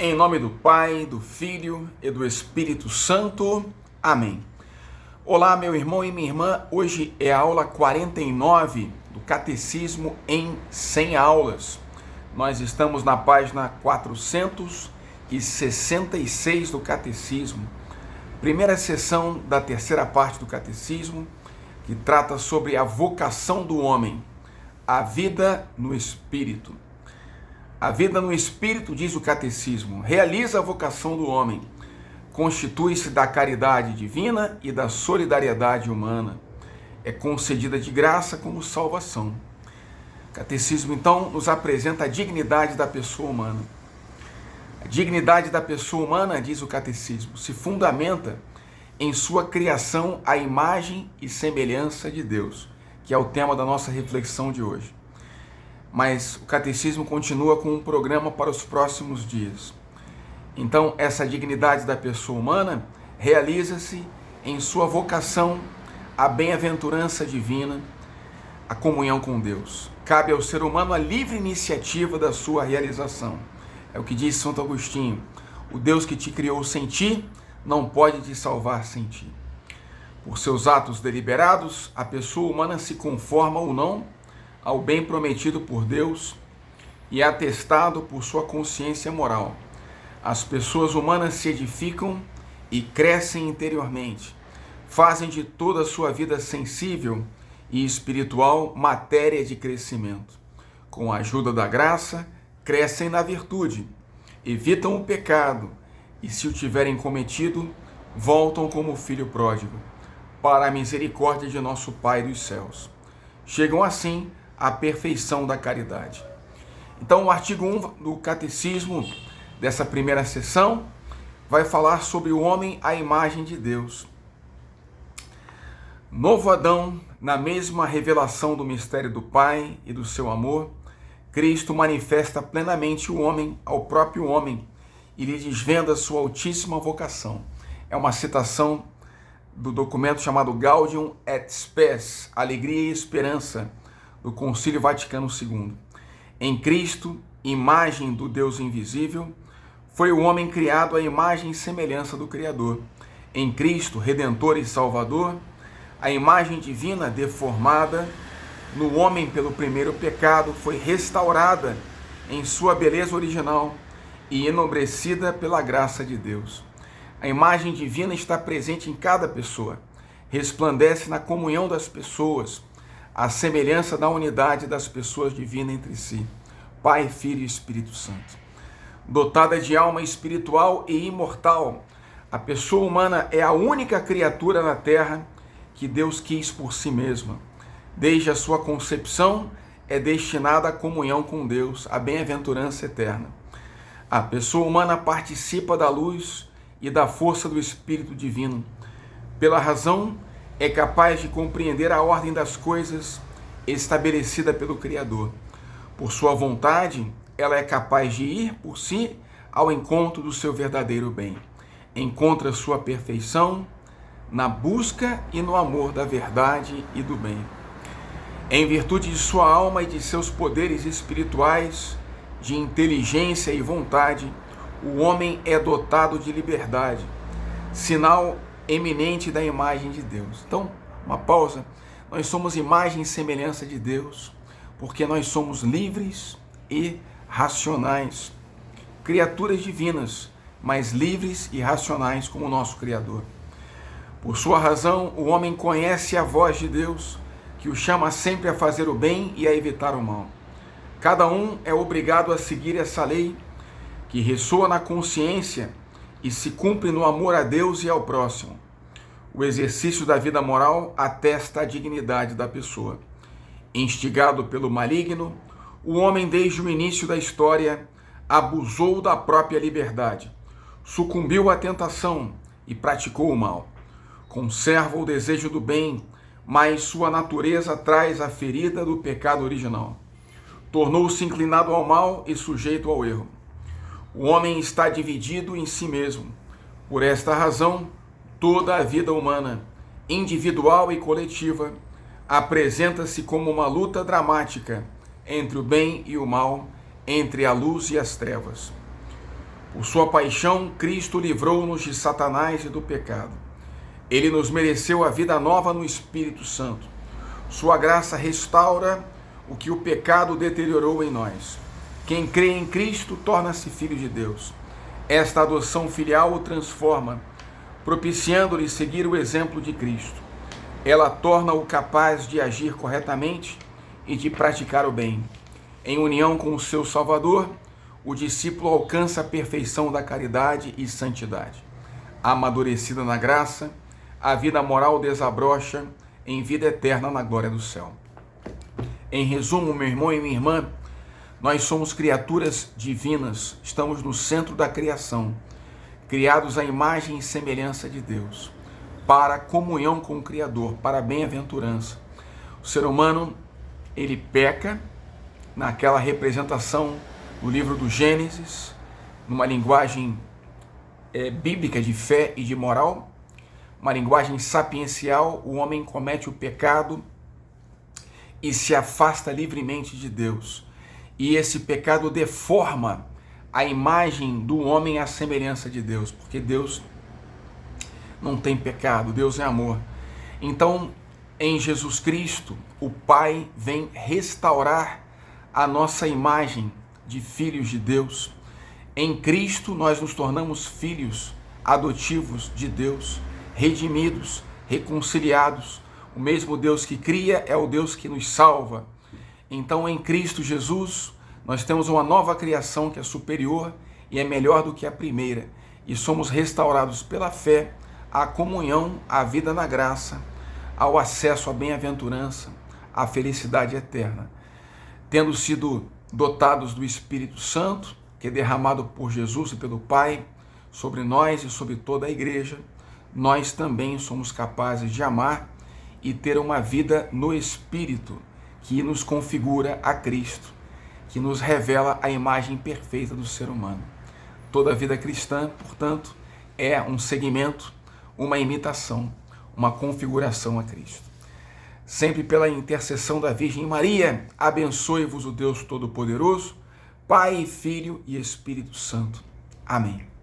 Em nome do Pai, do Filho e do Espírito Santo. Amém. Olá, meu irmão e minha irmã. Hoje é a aula 49 do Catecismo em 100 aulas. Nós estamos na página 466 do Catecismo. Primeira sessão da terceira parte do Catecismo, que trata sobre a vocação do homem, a vida no Espírito. A vida no Espírito, diz o Catecismo, realiza a vocação do homem, constitui-se da caridade divina e da solidariedade humana, é concedida de graça como salvação. O Catecismo, então, nos apresenta a dignidade da pessoa humana. A dignidade da pessoa humana, diz o Catecismo, se fundamenta em sua criação à imagem e semelhança de Deus, que é o tema da nossa reflexão de hoje. Mas o Catecismo continua com um programa para os próximos dias. Então, essa dignidade da pessoa humana realiza-se em sua vocação à bem-aventurança divina, à comunhão com Deus. Cabe ao ser humano a livre iniciativa da sua realização. É o que diz Santo Agostinho: o Deus que te criou sem ti não pode te salvar sem ti. Por seus atos deliberados, a pessoa humana se conforma ou não ao bem prometido por Deus e é atestado por sua consciência moral. As pessoas humanas se edificam e crescem interiormente, fazem de toda a sua vida sensível e espiritual matéria de crescimento. Com a ajuda da graça, crescem na virtude, evitam o pecado e, se o tiverem cometido, voltam como filho pródigo, para a misericórdia de nosso Pai dos céus. Chegam assim à perfeição da caridade. Então, o artigo 1 do Catecismo, dessa primeira sessão, vai falar sobre o homem à imagem de Deus. Novo Adão, na mesma revelação do mistério do Pai e do seu amor, Cristo manifesta plenamente o homem ao próprio homem e lhe desvenda sua altíssima vocação. É uma citação do documento chamado Gaudium et Spes, Alegria e Esperança, do Concílio Vaticano II. Em Cristo, imagem do Deus invisível, foi o homem criado à imagem e semelhança do Criador. Em Cristo, Redentor e Salvador, a imagem divina deformada no homem pelo primeiro pecado foi restaurada em sua beleza original e enobrecida pela graça de Deus. A imagem divina está presente em cada pessoa, resplandece na comunhão das pessoas, a semelhança da unidade das pessoas divinas entre si, Pai, Filho e Espírito Santo. Dotada de alma espiritual e imortal, a pessoa humana é a única criatura na terra que Deus quis por si mesma. Desde a sua concepção, é destinada à comunhão com Deus, à bem-aventurança eterna. A pessoa humana participa da luz e da força do Espírito Divino. Pela razão, é capaz de compreender a ordem das coisas estabelecida pelo Criador. Por sua vontade, ela é capaz de ir por si ao encontro do seu verdadeiro bem. Encontra sua perfeição na busca e no amor da verdade e do bem. Em virtude de sua alma e de seus poderes espirituais, de inteligência e vontade, o homem é dotado de liberdade, sinal eminente da imagem de Deus. Então, uma pausa. Nós somos imagem e semelhança de Deus, porque nós somos livres e racionais, criaturas divinas, mas livres e racionais como o nosso Criador. Por sua razão, o homem conhece a voz de Deus, que o chama sempre a fazer o bem e a evitar o mal. Cada um é obrigado a seguir essa lei, que ressoa na consciência e se cumpre no amor a Deus e ao próximo. O exercício da vida moral atesta a dignidade da pessoa. Instigado pelo maligno, o homem desde o início da história abusou da própria liberdade, sucumbiu à tentação e praticou o mal. Conserva o desejo do bem, mas sua natureza traz a ferida do pecado original. Tornou-se inclinado ao mal e sujeito ao erro. O homem está dividido em si mesmo. Por esta razão, toda a vida humana, individual e coletiva, apresenta-se como uma luta dramática entre o bem e o mal, entre a luz e as trevas. Por sua paixão, Cristo livrou-nos de Satanás e do pecado. Ele nos mereceu a vida nova no Espírito Santo. Sua graça restaura o que o pecado deteriorou em nós. Quem crê em Cristo torna-se filho de Deus. Esta adoção filial o transforma, propiciando-lhe seguir o exemplo de Cristo. Ela torna-o capaz de agir corretamente e de praticar o bem. Em união com o seu Salvador, o discípulo alcança a perfeição da caridade e santidade. Amadurecida na graça, a vida moral desabrocha em vida eterna na glória do céu. Em resumo, meu irmão e minha irmã, nós somos criaturas divinas, estamos no centro da criação, criados à imagem e semelhança de Deus, para a comunhão com o Criador, para a bem-aventurança. O ser humano, ele peca naquela representação no livro do Gênesis, numa linguagem bíblica de fé e de moral, uma linguagem sapiencial. O homem comete o pecado e se afasta livremente de Deus. E esse pecado deforma a imagem do homem à semelhança de Deus, porque Deus não tem pecado, Deus é amor. Então, em Jesus Cristo, o Pai vem restaurar a nossa imagem de filhos de Deus. Em Cristo nós nos tornamos filhos adotivos de Deus, redimidos, reconciliados. O mesmo Deus que cria é o Deus que nos salva. Então, em Cristo Jesus, nós temos uma nova criação que é superior e é melhor do que a primeira. E somos restaurados pela fé à comunhão, à vida na graça, ao acesso à bem-aventurança, à felicidade eterna. Tendo sido dotados do Espírito Santo, que é derramado por Jesus e pelo Pai, sobre nós e sobre toda a igreja, nós também somos capazes de amar e ter uma vida no Espírito, que nos configura a Cristo, que nos revela a imagem perfeita do ser humano. Toda a vida cristã, portanto, é um seguimento, uma imitação, uma configuração a Cristo. Sempre pela intercessão da Virgem Maria, abençoe-vos o Deus Todo-Poderoso, Pai, Filho e Espírito Santo. Amém.